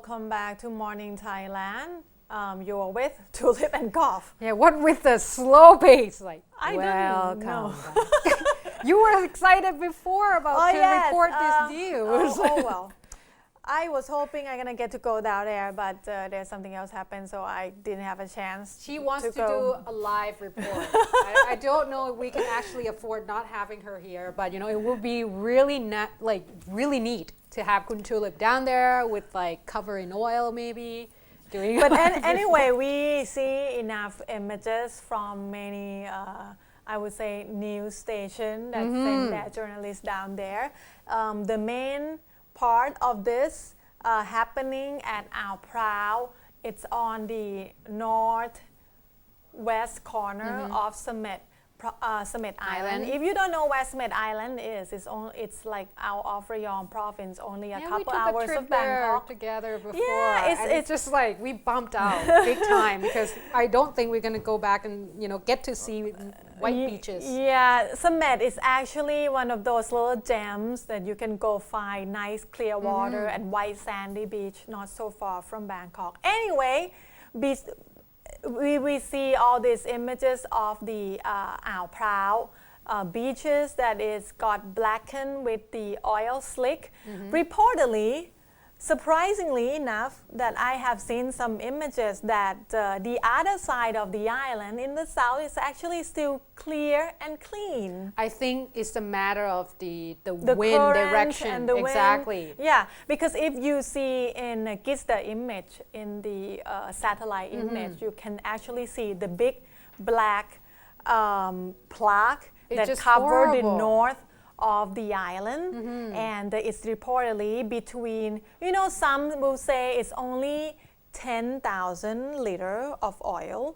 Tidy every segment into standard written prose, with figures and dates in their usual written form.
welcome back to Morning Thailand. You're with Tulip and Golf. Yeah, what with the slow pace? Like, I welcome don't know. back. You were excited before about to report this news. Well. I was hoping I'm gonna get to go down there, but there's something else happened, so I didn't have a chance. She wants to go. do a live report. I don't know if we can actually afford not having her here, but it would be really really neat to have Kun Tulip down there with like cover in oil maybe. But anyway, we see enough images from many, I would say, news stations that send their journalists down there. The main part of this happening at Ao Prao. It's on the northwest corner of Summit Island. If you don't know where Summit Island is, it's like out of Rayong province, only a couple hours of Bangkok. Together before. Yeah, it's just like we bumped out big time because I don't think we're gonna go back and get to see white beaches. Yeah, Summit is actually one of those little gems that you can go find nice clear water and white sandy beach not so far from Bangkok. Anyway, we see all these images of the Ao Prao beaches that is got blackened with the oil slick. Reportedly, surprisingly enough, that I have seen some images that the other side of the island in the south is actually still clear and clean. I think it's a matter of the wind direction. And the exactly. Wind. Yeah, because if you see in the image, in the satellite image, you can actually see the big black plaque that covered the north of the island, and it's reportedly between, some will say it's only 10,000 liters of oil,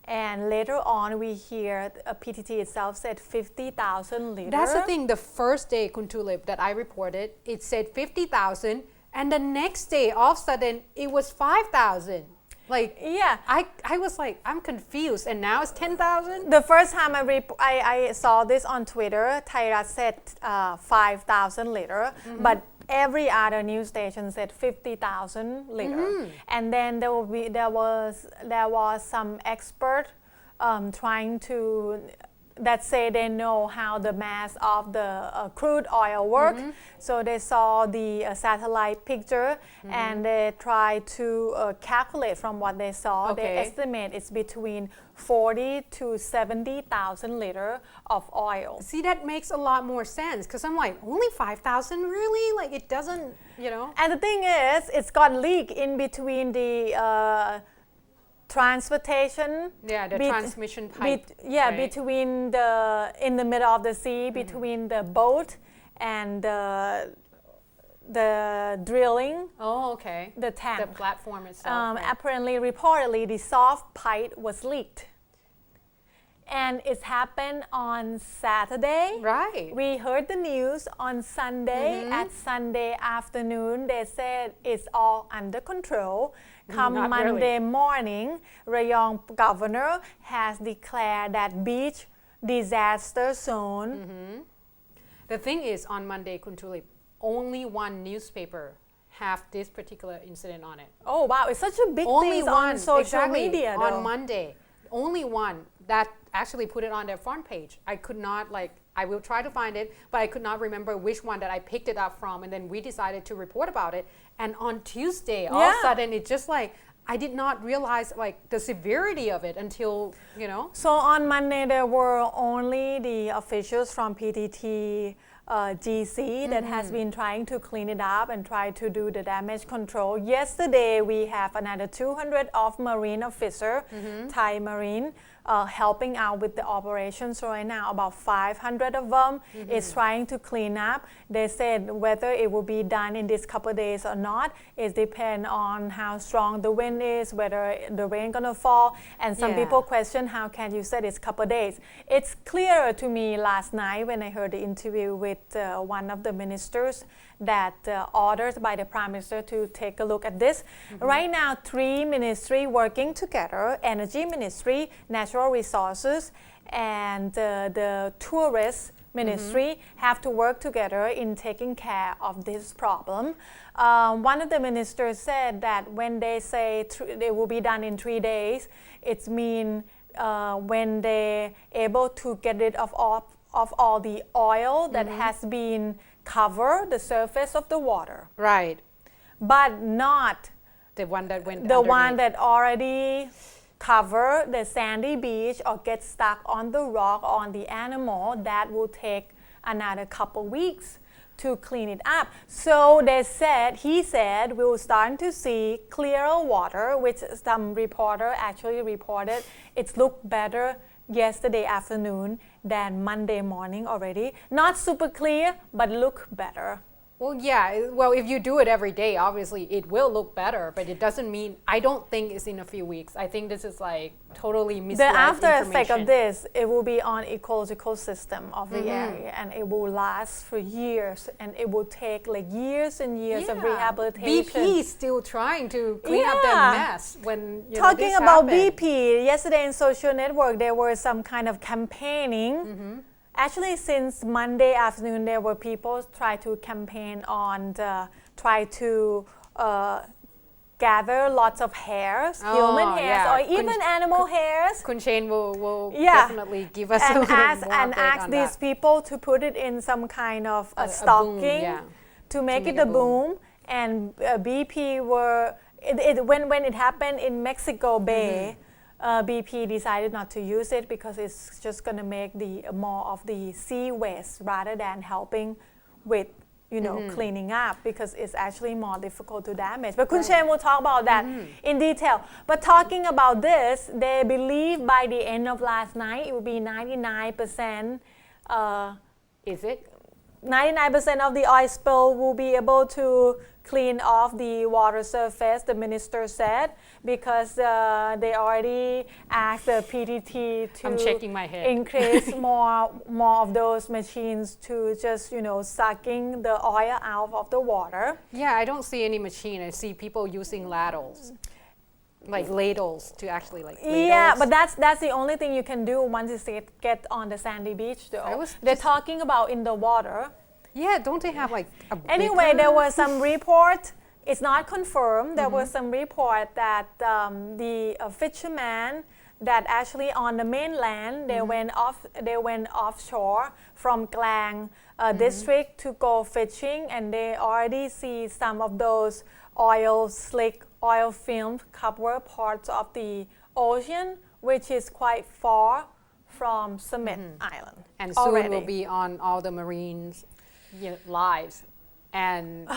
and later on we hear PTT itself said 50,000 liters. That's the thing, the first day, Kun Tulip, that I reported, it said 50,000, and the next day, all of a sudden, it was 5,000. Like, yeah, I was like, I'm confused, and now it's 10,000? The first time I saw this on Twitter, Thairat said 5,000 liters, but every other news station said 50,000 liters. And then there was some expert trying to that say they know how the mass of the crude oil work. So they saw the satellite picture and they tried to calculate from what they saw. Okay. They estimate it's between 40 to 70,000 liters of oil. See, that makes a lot more sense because I'm like, only 5,000 really? Like it doesn't, And the thing is, it's got leak in between the transportation, transmission pipe, between in the middle of the sea, between the boat and the drilling. The tank, the platform itself. Apparently, reportedly, the soft pipe was leaked, and it happened on Saturday. Right. We heard the news on Sunday. At Sunday afternoon, they said it's all under control. Come Monday morning, Rayong governor has declared that beach disaster zone. The thing is, on Monday, Kun Tulip, only one newspaper have this particular incident on it. Oh wow, it's such a big thing on social media though. On Monday, only one that actually put it on their front page. I could not I will try to find it, but I could not remember which one that I picked it up from, and then we decided to report about it. And on Tuesday, all of a sudden, it just I did not realize the severity of it until, So on Monday, there were only the officials from PTT GC that has been trying to clean it up and try to do the damage control. Yesterday, we have another 200 of Marine officer, Thai Marine, helping out with the operation. So right now, about 500 of them is trying to clean up. They said whether it will be done in this couple of days or not, it depends on how strong the wind is, whether the rain gonna fall. And some people question, how can you say it's couple of days? It's clearer to me last night when I heard the interview with one of the ministers that ordered by the Prime Minister to take a look at this. Right now, 3 ministries working together: Energy Ministry, Natural Resources, and the tourist ministry have to work together in taking care of this problem. One of the ministers said that when they say they will be done in 3 days, it means when they're able to get rid of all the oil that has been covered the surface of the water. Right. But not the one that went the underneath. one that already cover the sandy beach or get stuck on the rock on the animal. That will take another couple weeks to clean it up. So he said we'll start to see clearer water, which some reporter actually reported it looked better yesterday afternoon than Monday morning already. Not super clear, but look better. Well, yeah. Well, if you do it every day, obviously it will look better, but it doesn't mean, I don't think it's in a few weeks. I think this is like totally misled The after effect information. of this, it will be on ecological system of the area, and it will last for years, and it will take like years and years of rehabilitation. BP is still trying to clean up their mess when Talking this about happened. BP, yesterday in social network there was some kind of campaigning. Actually, since Monday afternoon, there were people try to campaign on try to gather lots of hairs, human hairs, or even animal hairs. Kun Shane will definitely give us a little more update ask on these that. people to put it in some kind of A stocking boom, to make it a boom. And BP when it happened in Mexico Bay. BP decided not to use it because it's just going to make more of the sea waste rather than helping with cleaning up, because it's actually more difficult to damage. But Kun Chen will talk about that in detail. But talking about this, they believe by the end of last night it will be 99%. Is it? 99% of the oil spill will be able to clean off the water surface, the minister said, because they already asked the PTT to I'm shaking my head. increase more of those machines to just, sucking the oil out of the water. Yeah, I don't see any machine. I see people using ladles. Like ladles to actually ladles. Yeah, but that's the only thing you can do once you get on the sandy beach though. They're talking about in the water. Yeah, don't they have like a Anyway, there was some report, it's not confirmed, there was some report that the fishermen that actually on the mainland, they went offshore from Klang district to go fishing, and they already see some of those oil film cover parts of the ocean, which is quite far from Summit Island. And soon already. will be on all the marines' lives and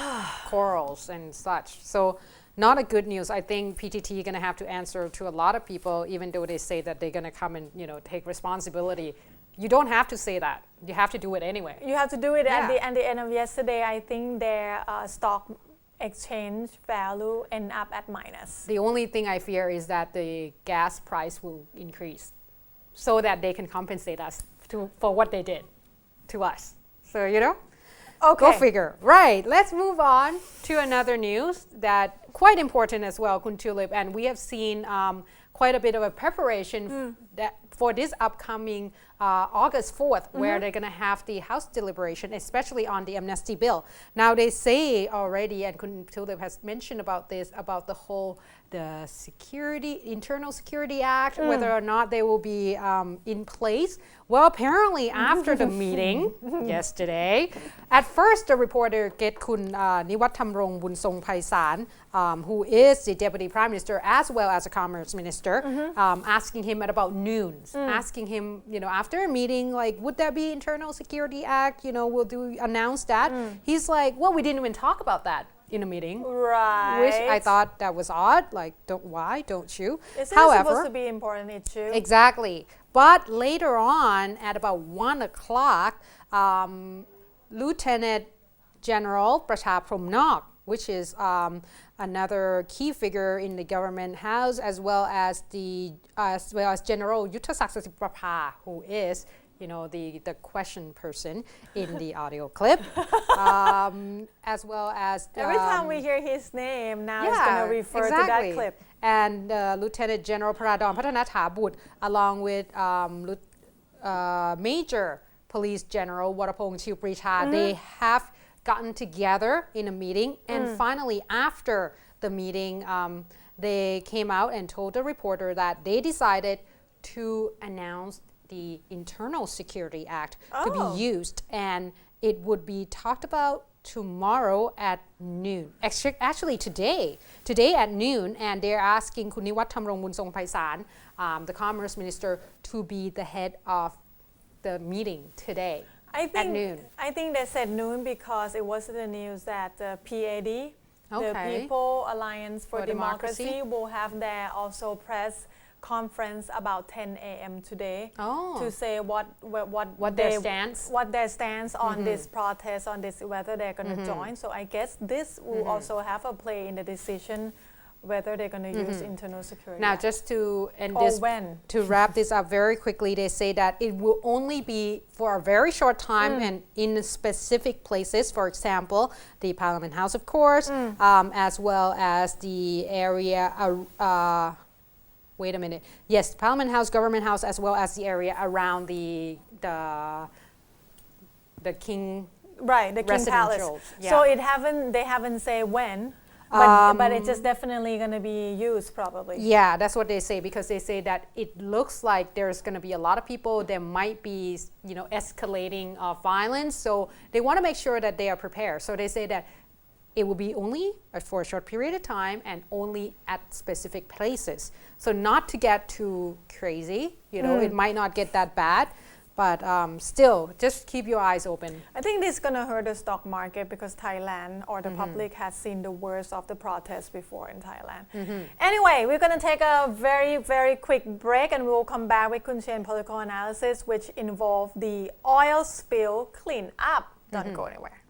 corals and such. So not a good news. I think PTT is going to have to answer to a lot of people, even though they say that they're going to come and take responsibility. You don't have to say that. You have to do it anyway. You have to do it at the end of yesterday. I think their stock exchange value end up at minus. The only thing I fear is that the gas price will increase so that they can compensate us for what they did to us. So, Okay. Go figure. Right. Let's move on to another news that quite important as well, Kun Tulip. And we have seen quite a bit of a preparation for this upcoming August 4th, where they're going to have the House deliberation, especially on the amnesty bill. Now they say already, and Kun Tulip has mentioned about this, about the Internal Security Act, whether or not they will be in place. Well, apparently after the meeting yesterday, at first the reporter get Kun Niwat Thamrong Bunsong Paisarn, who is the Deputy Prime Minister as well as a Commerce Minister, asking him at about noon, asking him, after a meeting, like, would that be Internal Security Act? Will you announce that? He's like, well, we didn't even talk about that in a meeting. Right. Which I thought that was odd. Like, why don't you? Isn't it supposed to be an important issue? Exactly. But later on, at about 1 o'clock, Lieutenant General Pracha Promnok, which is another key figure in the government house, as well as General Yuttasak Sasiprapha, who is the question person in the audio clip, as well as every time we hear his name, now it's going to refer to that clip. And Lieutenant General Paradon Patanathaput, along with major police general Warapong Chiupricha, they have gotten together in a meeting, and finally after the meeting, they came out and told the reporter that they decided to announce the Internal Security Act to be used, and it would be talked about tomorrow at noon. Actually today at noon, and they're asking Kun Niwatt Thamrong Bunsong Paisan, the Commerce Minister, to be the head of the meeting today at noon. I think they said noon because it was in the news that the PAD, the Okay. People Alliance for For Democracy. Democracy, will have their also press conference about 10 a.m. today to say what their stance. what their stance on this protest, on this, whether they're going to join. So I guess this will also have a play in the decision whether they're going to use internal security. Now, Act. just to end Or this, when. to wrap this up very quickly, they say that it will only be for a very short time and in specific places. For example, the Parliament House, of course, as well as the area. Wait a minute. Yes, Parliament House, Government House, as well as the area around the King. Right, the King Palace. residential, yeah. So they haven't said when, but it's just definitely going to be used probably. Yeah, that's what they say, because they say that it looks like there's going to be a lot of people. There might be, escalating of violence. So they want to make sure that they are prepared. So they say that it will be only for a short period of time and only at specific places. So not to get too crazy, it might not get that bad. But still, just keep your eyes open. I think this is going to hurt the stock market because Thailand or the public has seen the worst of the protests before in Thailand. Anyway, we're going to take a very, very quick break and we'll come back with Kun Chen political analysis, which involve the oil spill clean up. Don't go anywhere.